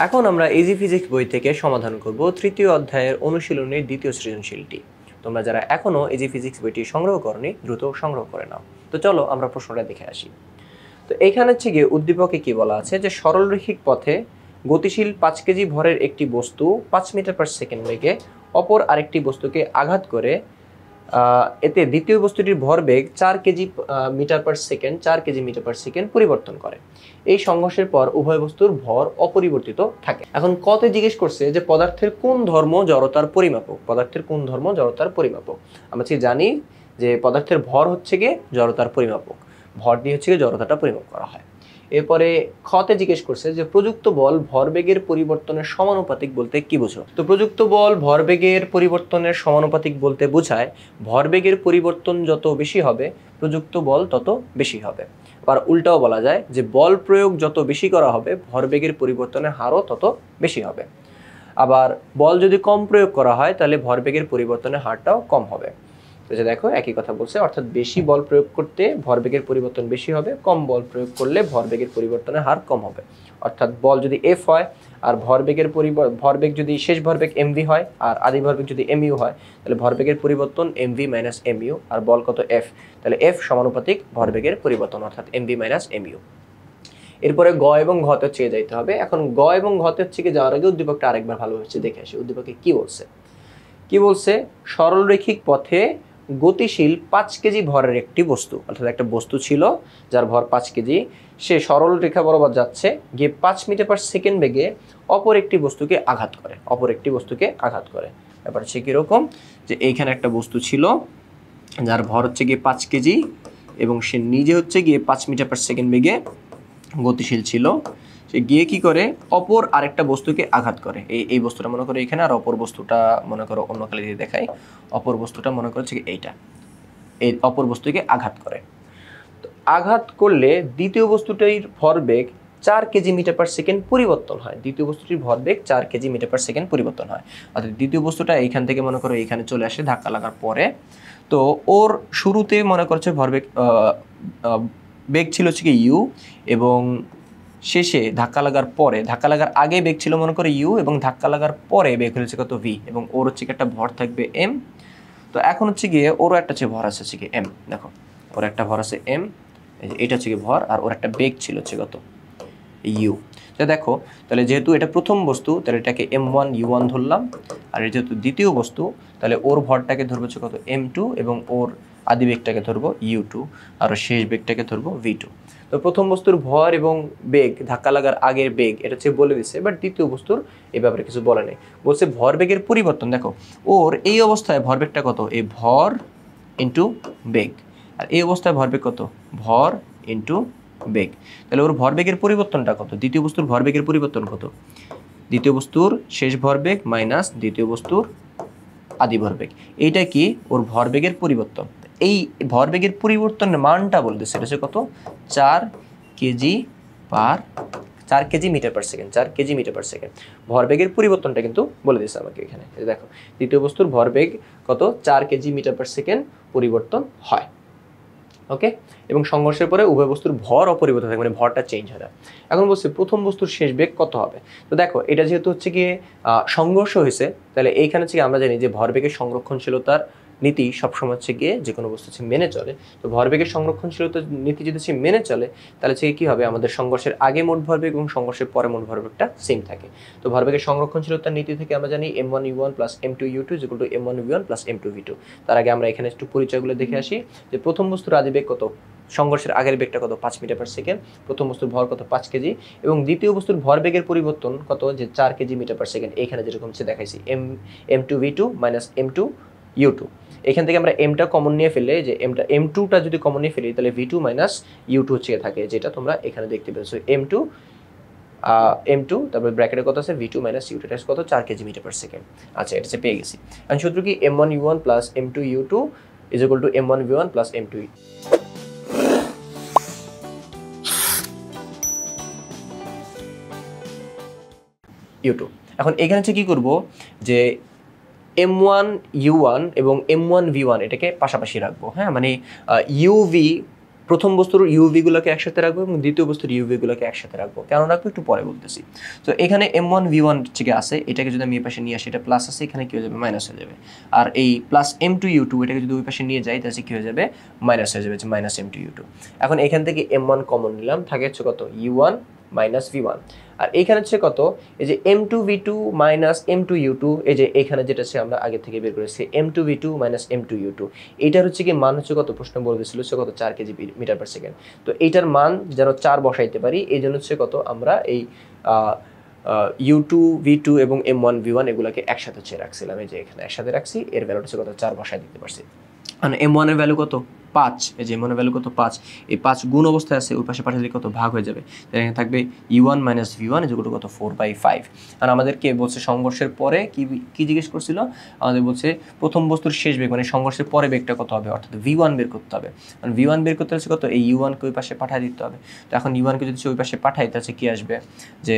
এখন আমরা easy physics বই থেকে সমাধান করব তৃতীয় অধ্যায়ের অনুশীলনের দ্বিতীয় সৃজনশীলটি। তোমরা যারা এখনো ইজি ফিজিক্স বইটি সংগ্রহ করনি দ্রুত সংগ্রহ করে নাও। তো চলো আমরা প্রশ্নটা দেখে আসি। তো এখানে হচ্ছে গিয়ে উদ্দীপকে কি বলা আছে যে সরলরৈখিক পথে গতিশীল 5 কেজি ভরের একটি বস্তু 5 মিটার পার সেকেন্ড বেগে অপর আরেকটি বস্তুকে আঘাত করে এতে দ্বিতীয় বস্তুটির ভরবেগ 4 kg metre per second 4 kg metre per second পরিবর্তন করে। এই সংঘর্ষের পর উভয় বস্তুর ভর অপরিবর্তিত থাকে। এখন কতে জিজ্ঞেস করছে যে পদার্থের কোন ধর্ম জড়তার পরিমাপক, পদার্থের কোন ধর্ম জড়তার পরিমাপক। আমরা জানি যে পদার্থের ভর হচ্ছে গিয়ে জড়তার পরিমাপক, ভর দিয়ে হচ্ছে গিয়ে জড়তাটা পরিমাপ করা হয়। এরপরে খতে জিজ্ঞেস করছে যে প্রযুক্ত বল ভরবেগের পরিবর্তনের সমানুপাতিক বলতে কি বুঝো। তো প্রযুক্ত বল ভরবেগের পরিবর্তনের সমানুপাতিক বলতে বোঝায় ভরবেগের পরিবর্তন যত বেশি হবে প্রযুক্ত বল তত বেশি হবে। আবার উল্টাও বলা যায় যে বল প্রয়োগ যত বেশি করা হবে ভরবেগের পরিবর্তনের হারও তত বেশি হবে। আবার বল যদি কম প্রয়োগ করা হয় তাহলে ভরবেগের পরিবর্তনের হারটাও কম হবে। তো যে দেখো একই কথা বলছে, অর্থাৎ বেশি বল প্রয়োগ করতে ভরবেগের পরিবর্তন বেশি হবে, কম বল প্রয়োগ করলে ভরবেগের পরিবর্তনের হার কম হবে। অর্থাৎ বল যদি এফ হয় আর ভরবেগ যদি শেষ ভরবেগ এমভি হয় আর আদি ভরবেগ যদি এমইউ হয় তাহলে ভরবেগের পরিবর্তন এমভি মাইনাস এমইউ, আর বল কত এফ, তাহলে এফ সমানুপাতিক ভরবেগের পরিবর্তন অর্থাৎ এমভি মাইনাস এমইউ। এরপরে গ এবং ঘতে চেয়ে যাইতে হবে। এখন গ এবং ঘতে হচ্ছে কি যাওয়ার আগে উদ্দীপকটা আরেকবার ভালোভাবে দেখে আসি। উদ্দীপকে কি বলছে সরলরৈখিক পথে গতিশীল 5 কেজি ভরের একটি বস্তু, অর্থাৎ একটা বস্তু ছিল যার ভর 5 কেজি, সে সরল রেখা বরাবর যাচ্ছে গিয়ে 5 মিটার পার সেকেন্ড বেগে অপর একটি বস্তুকে আঘাত করে। ব্যাপার হচ্ছে কিরকম যে এইখানে একটা বস্তু ছিল যার ভর হচ্ছে গিয়ে 5 কেজি এবং সে নিজে হচ্ছে গিয়ে 5 মিটার পার সেকেন্ড বেগে গতিশীল ছিল। সে গিয়ে কি করে অপর আরেকটা বস্তুকে আঘাত করে। এই বস্তুটা মনে করো এখানে, আর অপর বস্তুটা মনে করো অন্য কালি দিয়ে দেখাই। অপর বস্তুটা মনে করছে এইটা, এই অপর বস্তুকে আঘাত করে। তো আঘাত করলে দ্বিতীয় বস্তুটির ভরবেগ 4 কেজি মিটার পার সেকেন্ড পরিবর্তন হয়। দ্বিতীয় বস্তুটির ভরবেগ 4 কেজি মিটার পার সেকেন্ড পরিবর্তন হয়। অর্থাৎ দ্বিতীয় বস্তুটা এইখান থেকে মনে করো এখানে চলে আসে ধাক্কা লাগার পরে। তো ওর শুরুতে মনে করছে ভরবেগ বেগ ছিল হচ্ছে কি ইউ, এবং শেষে ধাক্কা লাগার আগে বেগ ছিল মনে করো ইউ, এবং ধাক্কা লাগার পরে বেগ হচ্ছে কত ভি, এবং ওর হচ্ছে একটা ভর থাকবে এম। তো এখন হচ্ছে গিয়ে ওরও একটা হচ্ছে ভর আছে হচ্ছে কি এম। দেখো ওর একটা ভর আছে এম, এটা হচ্ছে কি ভর, আর ওর একটা বেগ ছিল হচ্ছে কত ইউ। তো দেখো তাহলে যেহেতু এটা প্রথম বস্তু তাহলে এটাকে M1 U1 ধরলাম, আর এটা যেহেতু দ্বিতীয় বস্তু তাহলে ওর ভরটাকে ধরবো হচ্ছে কত M2, এবং ওর আদি বেগটাকে ধরবো U2, আর শেষ বেগটাকে ধরবো V2। তো প্রথম বস্তুর ভর এবং বেগ ধাক্কা লাগার আগের বেগ এটা হচ্ছে বলে দিচ্ছে, বাট দ্বিতীয় বস্তুর এই ব্যাপারে কিছু বলে নেই। বলছে ভরবেগের পরিবর্তন। দেখো ওর এই অবস্থায় ভরবেগটা কত, এই ভর ইন্টু বেগ, আর এই অবস্থায় ভরবেগ কত, ভর ইন্টু বেগ। তাহলে ওর ভরবেগের পরিবর্তনটা কত, দ্বিতীয় বস্তুর ভরবেগের পরিবর্তন কত, দ্বিতীয় বস্তুর শেষ ভরবেগ মাইনাস দ্বিতীয় বস্তুর আদি ভরবেগ। এইটা কি ওর ভরবেগের পরিবর্তন। এই ভরবেগের পরিবর্তনের মানটা বলে দিচ্ছে, এটা হচ্ছে কত 4 kg metre per second, 4 kg metre per second. ভরবেগের পরিবর্তনটা কিন্তু বলে দিচ্ছে আমাকে এখানে। দেখো দ্বিতীয় বস্তুর ভরবেগ কত 4 কেজি মিটার পার সেকেন্ড পরিবর্তন হয়। ওকে, এবং সংঘর্ষের পরে উভয় বস্তুর ভর অপরিবর্তিত থাকে, মানে ভরটা চেঞ্জ হয় না। এখন বলছি প্রথম বস্তুর শেষ বেগ কত হবে। তো দেখো এটা যেহেতু হচ্ছে গিয়ে সংঘর্ষ হয়েছে, তাহলে এইখানে হচ্ছে আমরা জানি যে ভরবেগের সংরক্ষণশীলতার নীতি সবসময় হচ্ছে গিয়ে যে কোনো বস্তু হচ্ছে মেনে চলে। তো ভরবেগের সংরক্ষণশীলতার নীতি যদি হচ্ছে মেনে চলে তাহলে হচ্ছে কি হবে, আমাদের সংঘর্ষের আগে মোট ভরবেগ এবং সংঘর্ষের পরে মোট ভরবেগটা সেম থাকে। তো ভরবেগের সংরক্ষণশীলতার নীতি থেকে আমরা জানি M1 U1 plus M2 U2 equal to M1 V1 plus M2 V2। তার আগে আমরা এখানে একটু পরিচয়গুলো দেখে আসি যে প্রথম বস্তুর আদি বেগ কত, সংঘর্ষের আগের বেগটা কত 5 মিটার পার সেকেন্ড, প্রথম বস্তুর ভর কত 5 কেজি, এবং দ্বিতীয় বস্তুর ভরবেগের পরিবর্তন কত যে 4 কেজি মিটার পার সেকেন্ড। এইখানে যেরকম হচ্ছে দেখাইছি M2 V2 minus M2 U2। এখান থেকে আমরা এমটা কমন নিয়ে ফেললে, যে M2টা যদি কমন নিয়ে ফেলি তাহলে V2 মাইনাস U2 হচ্ছে থাকে, যেটা তোমরা এখানে দেখতে পেয়েছো M2 তারপর ব্র্যাকেটে কত আছে V2 মাইনাস U2 কত 4 কেজি মিটার পার সেকেন্ড। আচ্ছা এটা হচ্ছে পেয়ে গেছি। আর সূত্র কি M1 U1 plus M2 U2 is equal to M1 V1 plus M2 U2। এখন এখানে হচ্ছে কি করব যে M1 U1 এবং M1 V1 এটাকে পাশাপাশি রাখবো। হ্যাঁ, মানে UV প্রথম বস্তুর ইউভিগুলোকে একসাথে রাখবো এবং দ্বিতীয় বস্তুর ইউভিগুলোকে একসাথে রাখবো। কেন রাখবো একটু পরে বলতেছি। তো এখানে M1V1 থেকে আছে, এটাকে যদি আমি এই পাশে নিয়ে আসি, এটা প্লাস আছে, এখানে কি হয়ে যাবে মাইনাস হয়ে যাবে। আর এই প্লাস M2U2 এটাকে যদি ওই পাশে নিয়ে যাই তাহলে কি হয়ে যাবে মাইনাস হয়ে যাবে, মাইনাস M2U2। এখন এখান থেকে M1 কমন নিলাম, থাকে হচ্ছে কত U1 মাইনাস V1। আর এইখানে হচ্ছে কত, এই যে M2V2 মাইনাস M2U2, এই যে এখানে যেটা আছে আমরা আগে থেকে বের করেছি M2V2 মাইনাস M2U2, এইটার হচ্ছে কি মান হচ্ছে কত, প্রশ্ন বলে দিয়েছিল হচ্ছে কত 4 কেজি মিটার পার সেকেন্ড। তো এইটার মান যেন 4 বসাইতে পারি, এই জন্য হচ্ছে কত আমরা এই U2 V2 এবং M1 V1 এগুলোকে একসাথে হচ্ছে রাখছিলাম, এই যে এখানে একসাথে রাখছি, এর ভ্যালু হচ্ছে কত 4 বসাই দিতে পারছি। মানে M1 এর ভ্যালু কত 5, এই যে M1 এর ভ্যালু কত 5, এই 5 গুণ অবস্থায় আছে, ওই পাশে পাঠালে কত ভাগ হয়ে যাবে, তাহলে এখানে থাকবে U1 minus V1 equal to কত 4/5। আর আমাদেরকে বলছে সংঘর্ষের পরে কি জিজ্ঞেস করছিল, আমাদের বলছে প্রথম বস্তুর শেষ বেগ মানে সংঘর্ষের পরে বেগটা কত হবে, অর্থাৎ V1 বের করতে হবে। কারণ V1 বের করতে হচ্ছে কত, এই U1 কে ওই পাশে পাঠিয়ে দিতে হবে। তো এখন U1 কে যদি ওই পাশে পাঠাই তাহলে কি আসবে, যে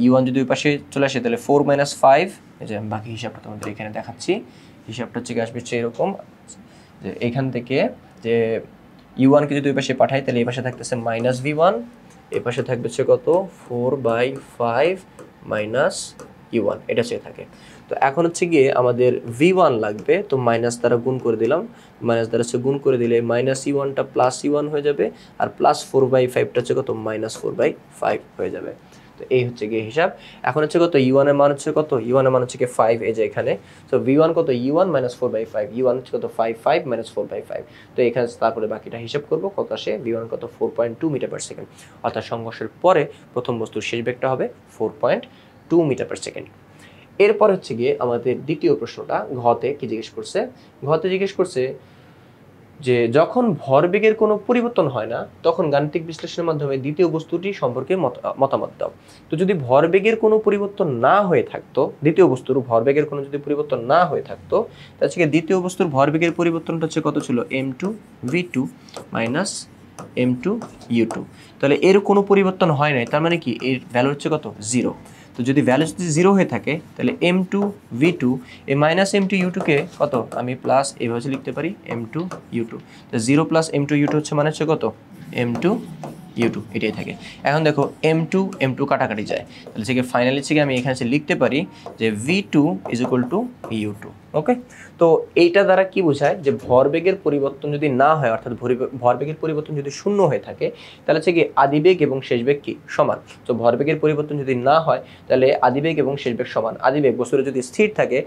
U1 যদি ওই পাশে চলে আসে তাহলে 4 মাইনাস 5, এই যে আমি বাকি হিসাবটা তোমাদের এখানে দেখাচ্ছি, হিসাবটা হচ্ছে আসবে হচ্ছে এরকম, যে এখান থেকে যে U1 কে যদি ওই পাশে পাঠাই তাহলে এই পাশে থাকতেছে মাইনাস V1, এই পাশে থাকবে হচ্ছে কত 4/5 মাইনাস U1, এটা চেয়ে থাকে। তো এখন হচ্ছে গিয়ে আমাদের V1 লাগবে, তো মাইনাস দ্বারা গুণ করে দিলাম, মাইনাস দ্বারা হচ্ছে গুণ করে দিলে মাইনাস U1টা প্লাস U1 হয়ে যাবে, আর প্লাস 4/5টা হচ্ছে কত মাইনাস 4/5 হয়ে যাবে। তো এই হচ্ছে গিয়ে হিসাব। এখন হচ্ছে কত U1 এর মান হচ্ছে কত, U1 এর মান হচ্ছে কি 5, এই যে এখানে। তো V1 কত U1 মাইনাস 4/5, U1 হচ্ছে কত 5 মাইনাস 4/5। তো এখানে তারপরে বাকিটা হিসাব করব, কত আসে V1 কত 4.2 মিটার পার সেকেন্ড, অর্থাৎ সংঘর্ষের পরে প্রথম বস্তুর শেষ বেগটা হবে 4.2 মিটার পার সেকেন্ড। এরপর হচ্ছে গিয়ে আমাদের দ্বিতীয় প্রশ্নটা ঘতে কি জিজ্ঞেস করছে, ঘতে জিজ্ঞেস করছে যে যখন ভরবেগের কোনো পরিবর্তন হয় না তখন গাণিতিক বিশ্লেষণের মাধ্যমে দ্বিতীয় বস্তুটি সম্পর্কে মতামত দাও। তো যদি ভরবেগের কোনো পরিবর্তন না হয়ে থাকতো, দ্বিতীয় বস্তুর ভরবেগের কোনো যদি পরিবর্তন না হয়ে থাকতো, তাহলে দ্বিতীয় বস্তুর ভরবেগের পরিবর্তনটা হচ্ছে কত ছিল, M2V2 মাইনাস M2U2। তাহলে এর কোনো পরিবর্তন হয় নাই, তার মানে কি এর ভ্যালু হচ্ছে কত 0। তো যদি ভ্যালু যদি 0 হয়ে থাকে তাহলে M2V2 এই মাইনাস M2U2কে কত আমি প্লাস এভাবে লিখতে পারি M2U2। তো 0 প্লাস M2U2 হচ্ছে মানে হচ্ছে কত M2U2, এটাই থাকে। এখন দেখো M2 কাটাকাটি যায়, তাহলে থেকে ফাইনালি থেকে আমি এখানে লিখতে পারি যে V2 is equal to U2। ওকে, তো এইটা দ্বারা কি বোঝায় যে ভরবেগের পরিবর্তন যদি না হয়, অর্থাৎ ভরবেগের পরিবর্তন যদি শূন্য হয়ে থাকে তাহলে হচ্ছে কি আদিবেগ এবং শেষ বেগ কি সমান। তো ভরবেগের পরিবর্তন যদি না হয় তাহলে আদিবেগ এবং শেষ বেগ সমান। আদিবেগ বস্তুটা যদি স্থির থাকে,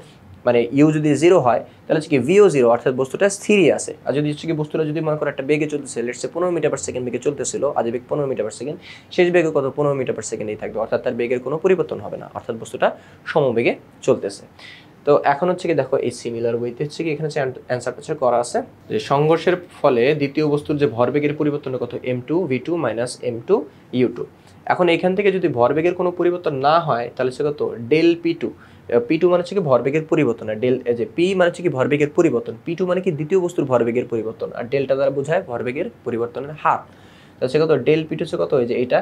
মানে ইউ যদি 0 হয় তাহলে হচ্ছে কি ভিও 0, অর্থাৎ বস্তুটা স্থিরই আছে। আর যদি হচ্ছে কি বস্তুটা যদি মনে করো একটা বেগে চলতেছে, let's say 15 metre per second বেগে চলতেছিল, আদিবেগ 15 মিটার পার সেকেন্ড, শেষ বেগে কত 15 মিটার পার সেকেন্ডেই থাকবে, অর্থাৎ তার বেগের কোনো পরিবর্তন হবে না, অর্থাৎ বস্তুটা সমবেগে চলতেছে। তো এখন হচ্ছে কি দেখো এই সিমিলার ওয়েতে হচ্ছে কি এখানে অ্যান্সারটা হচ্ছে করা আছে যে সংঘর্ষের ফলে দ্বিতীয় বস্তুর যে ভরবেগের পরিবর্তন কত M2V2 মাইনাস M2U2। এখন এখান থেকে যদি ভরবেগের কোনো পরিবর্তন না হয় তাহলে হচ্ছে কত ডেল P2, P2 মানে হচ্ছে কি ভরবেগের পরিবর্তন, আর ডেল যে P মানে হচ্ছে কি ভরবেগের পরিবর্তন, P2 মানে কি দ্বিতীয় বস্তুর ভরবেগের পরিবর্তন, আর ডেলটা দ্বারা বোঝায় ভরবেগের পরিবর্তনের হার। তাহলে হচ্ছে কত ডেল P2 হচ্ছে কত, এই যে এটা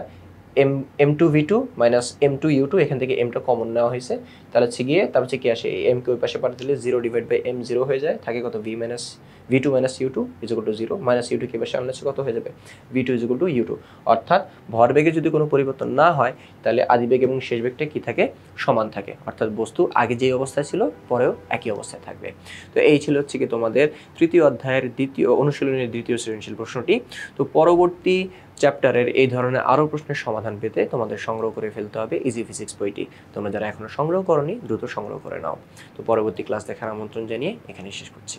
M2V2 মাইনাস M2U2, এখান থেকে M টা কমন নেওয়া হয়েছে, তাহলে হচ্ছে গিয়ে তারপর হচ্ছে কি আসে M কে ওই পাশে পাঠিয়ে দিলে 0/M 0 হয়ে যায়, থাকে কত V2 minus U2 is equal to 0, minus U2 কে পাশে আনলে কত হয়ে যাবে V2 is equal to U2। অর্থাৎ ভরবেগে যদি কোনো পরিবর্তন না হয় তাহলে আদিবেগ এবং শেষ বেগটা কি থাকে সমান থাকে, অর্থাৎ বস্তু আগে যে অবস্থায় ছিল পরেও একই অবস্থায় থাকবে। তো এই ছিল হচ্ছে কি তোমাদের তৃতীয় অধ্যায়ের দ্বিতীয় অনুশীলনের দ্বিতীয় সৃজনশীল প্রশ্নটি। তো পরবর্তী চ্যাপ্টারের এই ধরনের আরও প্রশ্নের সমাধান পেতে তোমাদের সংগ্রহ করে ফেলতে হবে ইজি ফিজিক্স বইটি। তোমরা যারা এখনো সংগ্রহ করনি দ্রুত সংগ্রহ করে নাও। তো পরবর্তী ক্লাস দেখার আমন্ত্রণ জানিয়ে এখানে শেষ করছি।